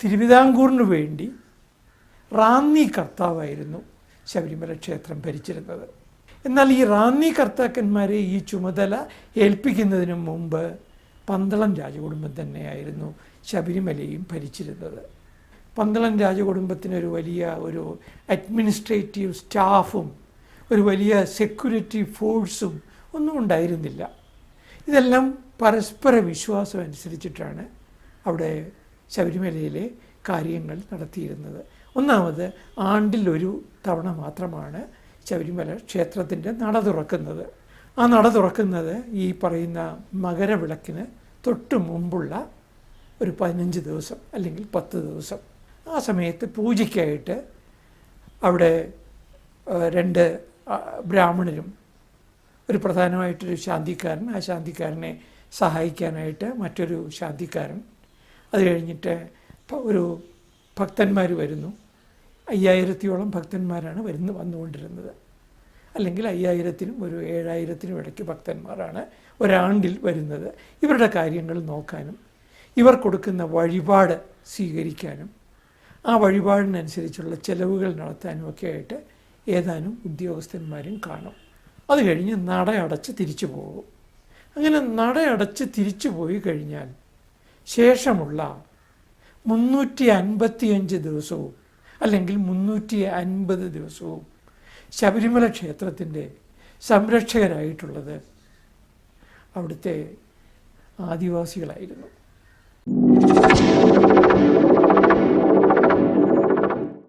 തിരുവിതാംകൂറിന് വേണ്ടി റാന്നി കർത്താവായിരുന്നു ശബരിമല ക്ഷേത്രം ഭരിച്ചിരുന്നത്. എന്നാൽ ഈ റാന്നി കർത്താക്കന്മാരെ ഈ ചുമതല ഏൽപ്പിക്കുന്നതിന് മുമ്പ് പന്തളം രാജകുടുംബം തന്നെയായിരുന്നു ശബരിമലയും ഭരിച്ചിരുന്നത്. പന്തളം രാജകുടുംബത്തിനൊരു വലിയ ഒരു അഡ്മിനിസ്ട്രേറ്റീവ് സ്റ്റാഫും ഒരു വലിയ സെക്യൂരിറ്റി ഫോഴ്സും ഒന്നും ഉണ്ടായിരുന്നില്ല. ഇതെല്ലാം പരസ്പര വിശ്വാസം അനുസരിച്ചിട്ടാണ് അവിടെ ശബരിമലയിലെ കാര്യങ്ങൾ നടത്തിയിരുന്നത്. ഒന്നാമത് ആണ്ടിൽ ഒരു തവണ മാത്രമാണ് ശബരിമല ക്ഷേത്രത്തിൻ്റെ നട തുറക്കുന്നത്. ആ നട തുറക്കുന്നത് ഈ പറയുന്ന മകരവിളക്കിന് തൊട്ട് മുമ്പുള്ള ഒരു 15 ദിവസം അല്ലെങ്കിൽ 10 ദിവസം. ആ സമയത്ത് പൂജയ്ക്കായിട്ട് അവിടെ 2 ബ്രാഹ്മണരും ഒരു പ്രധാനമായിട്ടൊരു ശാന്തിക്കാരൻ, ആ ശാന്തിക്കാരനെ സഹായിക്കാനായിട്ട് മറ്റൊരു ശാന്തിക്കാരൻ, അത് കഴിഞ്ഞിട്ട് ഒരു ഭക്തന്മാർ വരുന്നു. 5000-ഓളം ഭക്തന്മാരാണ് വന്നുകൊണ്ടിരുന്നത്. അല്ലെങ്കിൽ 5000-നും ഒരു 7000-നും ഇടയ്ക്ക് ഭക്തന്മാരാണ് ഒരാണ്ടിൽ വരുന്നത്. ഇവരുടെ കാര്യങ്ങൾ നോക്കാനും ഇവർ കൊടുക്കുന്ന വഴിപാട് സ്വീകരിക്കാനും ആ വഴിപാടിനനുസരിച്ചുള്ള ചെലവുകൾ നടത്താനും ഒക്കെ ആയിട്ട് ഏതാനും ഉദ്യോഗസ്ഥന്മാരും കാണും. അത് കഴിഞ്ഞ് നട അടച്ച് തിരിച്ചു പോകും. അങ്ങനെ നട അടച്ച് തിരിച്ചു പോയി കഴിഞ്ഞാൽ ശേഷമുള്ള 355 ദിവസവും അല്ലെങ്കിൽ 350 ദിവസവും ശബരിമല ക്ഷേത്രത്തിൻ്റെ സംരക്ഷകരായിട്ടുള്ളത് അവിടുത്തെ ആദിവാസികളായിരുന്നു.